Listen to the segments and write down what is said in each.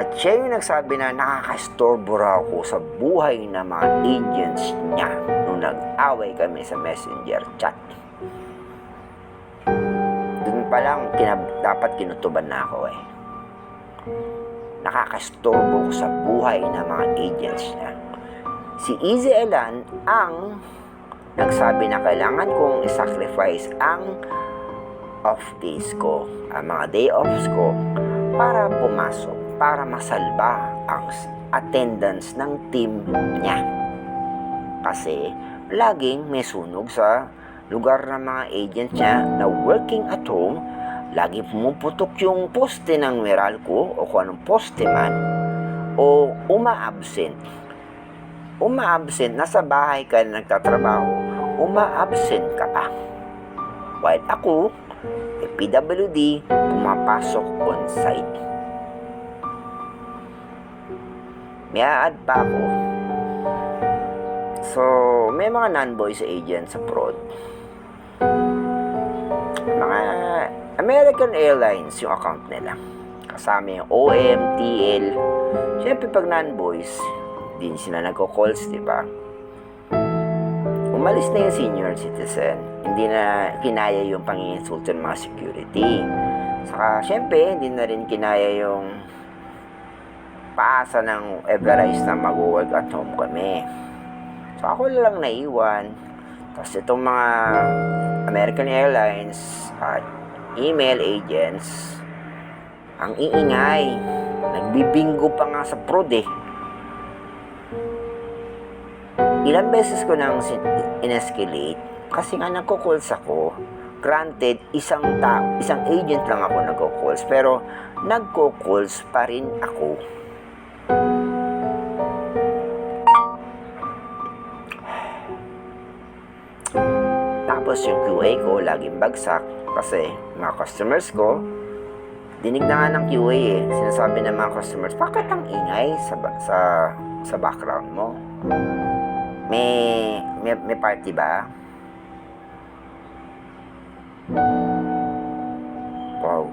At siya yung nagsabi na nakakastorbo raw ako sa buhay ng mga agents niya nung nag-away kami sa messenger chat. Doon pa lang dapat kinutuban na ako eh. Nakakastorbo ko sa buhay ng mga agents niya. Si Easy Elan ang nagsabi na kailangan kong i-sacrifice ang off days ko, ang mga day offs ko, para pumasok, para masalba ang attendance ng team niya. Kasi laging may sunog sa lugar ng mga agents niya na working at home. Lagi pumuputok yung poste ng Meralco o kung anong poste man, o uma-absent. Nasa bahay ka na nagtatrabaho, uma-absent ka pa. While ako, PWD, pumapasok on-site. May a-add pa ako. So, may mga non-voice agents sa prod. Mga American Airlines yung account nila. Kasama yung OM, TL. Siyempre, pag non-voice, din sila nagko-calls, di ba? Umalis na yung senior citizen. Hindi na kinaya yung panginsulto ng mga security. Saka, siyempre, hindi na rin kinaya yung paasa ng Everise na mag-work at home kami. So, ako lang naiwan. Tapos itong mga American Airlines at email agents, ang iingay. Nagbibingo pa nga sa prod eh. Ilang beses ko nang in-escalate kasi nga nagko-calls ako. Granted, isang agent lang ako nagko-calls, pero nagko-calls pa rin ako. Tapos yung QA ko laging bagsak kasi mga customers ko, dinig na nga ng QA eh. Sinasabi ng mga customers, bakit ang ingay sa background mo? May party ba? Wow.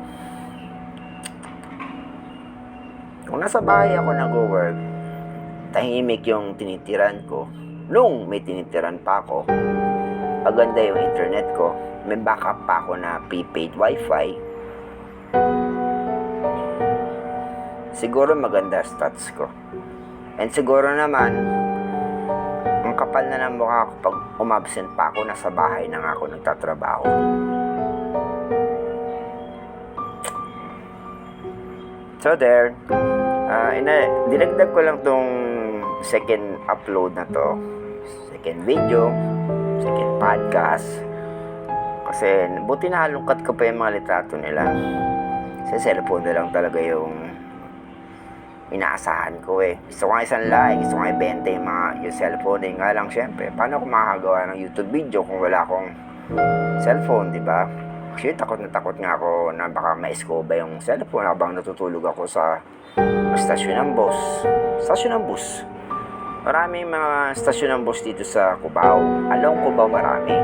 Kung nasa bahay ako nag-work, tahimik yung tinitiran ko. Nung may tinitiran pa ako, maganda yung internet ko. May backup pa ako na prepaid wifi. Siguro maganda stats ko. And siguro naman, ang kapal na ng mukha ko pag umabsent pa ako, nasa bahay na nga ako nagtatrabaho. So there, dinagdag ko lang tong second upload na to. Second video, second podcast. Kasi buti na halungkat ko pa yung mga litrato nila. Sa cellphone na lang talaga yung inaasahan ko eh. Gusto ko nga isang like, gusto ko nga ibenta yung cellphone eh. Nga lang syempre, paano ako makakagawa ng YouTube video kung wala akong cellphone, di ba? Actually, takot nga ako na baka ma-escoba yung cellphone habang natutulog ako sa stasyon ng bus. Stasyon ng bus. Maraming mga stasyon ng bus dito sa Cubao. Along Cubao marami.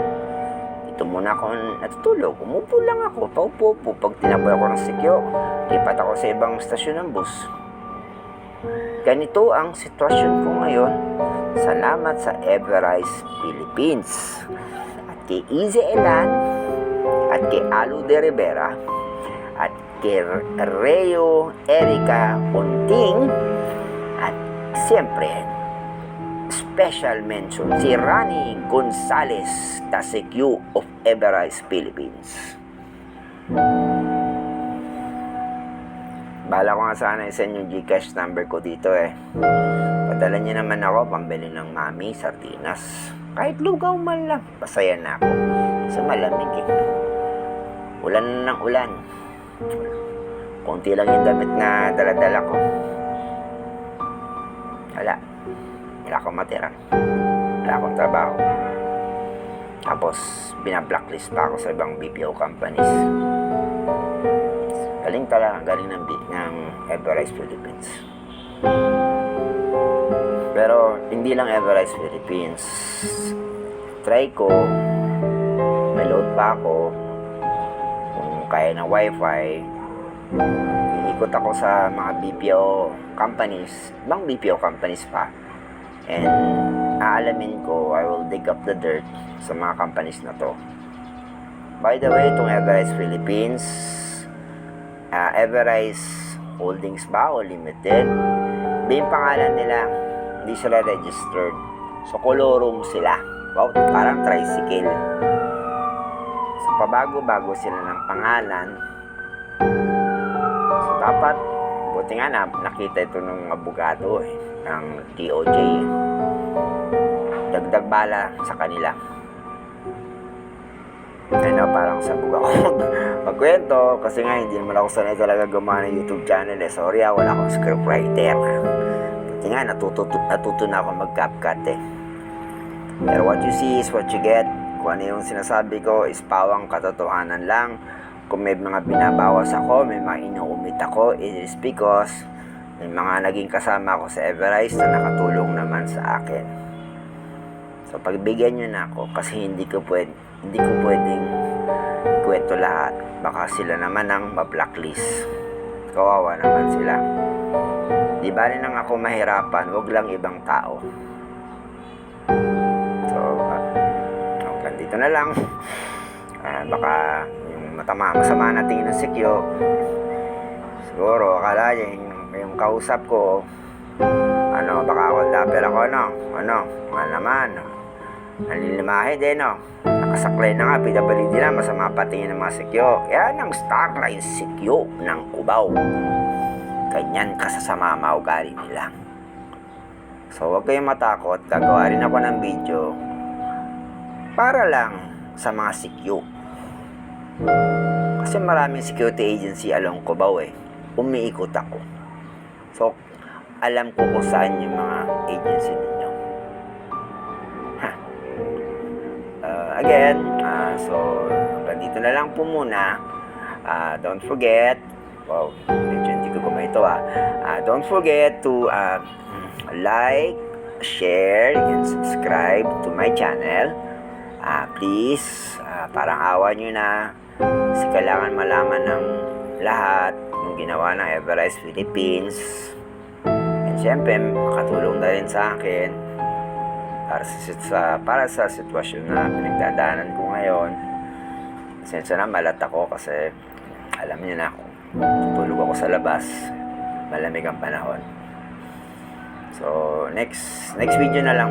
Dito muna ako natutulog. Umupo lang ako, paupo-upo. Pag tinaboy ako ng sikyo, lipat ako sa ibang stasyon ng bus. Ganito ang sitwasyon ko ngayon. Salamat sa Everise Philippines. At kay Easy Elan, at kay Alu de Rivera, at kay Reo Erica Ponting, at siyempre, special mention si Rani Gonzalez Tasecue of Everise Philippines. Bala ko nga sana isend yung Gcash number ko dito eh. Padala niya naman ako pambili ng mami, sardinas. Kahit lugaw man lang, pasaya na ako. Kasi malamig eh. Ulan ng ulan. Konti lang yung damit na dala-dala ko. Wala akong matira. Wala akong trabaho. Tapos, binablacklist pa ako sa ibang BPO companies. Galing talaga, galing ng Everise Philippines. Pero, hindi lang Everise Philippines. Try ko, may load pa ako, kung kaya ng wifi, ikot ako sa mga BPO companies, ibang BPO companies pa. And aalamin ko, I will dig up the dirt sa mga companies na to. By the way, itong Everrise Philippines, Everrise Holdings ba o Limited, yung pangalan nila, hindi sila registered. So, kolorum sila. Wow, parang tricycle. So, pabago-bago sila ng pangalan. So, dapat, buti nga nakita ito ng abogado ng DOJ. Dagdag bala sa kanila. Ano, parang sabog ako magkwento kasi nga hindi naman ako sanay talaga gumawa ng YouTube channel Sorry wala akong scriptwriter. Buti nga natuto na ako mag-CapCut Pero what you see is what you get. Kung ano yung sinasabi ko is pawang katotohanan lang. Kung may mga binabawas ako, may mga inuumit ako, it is because may mga naging kasama ako sa Everrise na nakatulong naman sa akin. So pagbigyan nyo na ako kasi hindi ko pwedeng ikwento lahat. Baka sila naman ang ma-blacklist. Kawawa naman sila. Di ba rin nang ako mahirapan, wag lang ibang tao. So, hanggang dito na lang. Baka yung masama na tingin ng sikyo. Siguro, akala niya yung kausap ko, baka ako dapper ako, naman. Nalilimahe din, nakasaklay na nga, PWD na, masama patingin ng mga sikyo. Yan ang Starline sikyo ng Cubao. Ganyan kasasama maugali nila. So, huwag kayong matakot, gagawa rin ako ng video para lang sa mga sikyo. Kasi maraming security agency along Cubao umiikot ako. So, alam ko kung saan yung mga agency ninyo. Again, so dito na lang po muna. Don't forget, medyo hindi ko ito don't forget to like, share, and subscribe to my channel. Please, parang awa nyo na kasi kailangan malaman ng lahat yung ginawa ng Everrise Philippines. And syempre, makatulong na rin sa akin para sa sitwasyon na pinagdadaanan ko ngayon. Pasensya na, malat ako kasi alam niyo na ako, tutulog ako sa labas, malamig ang panahon. So next video na lang.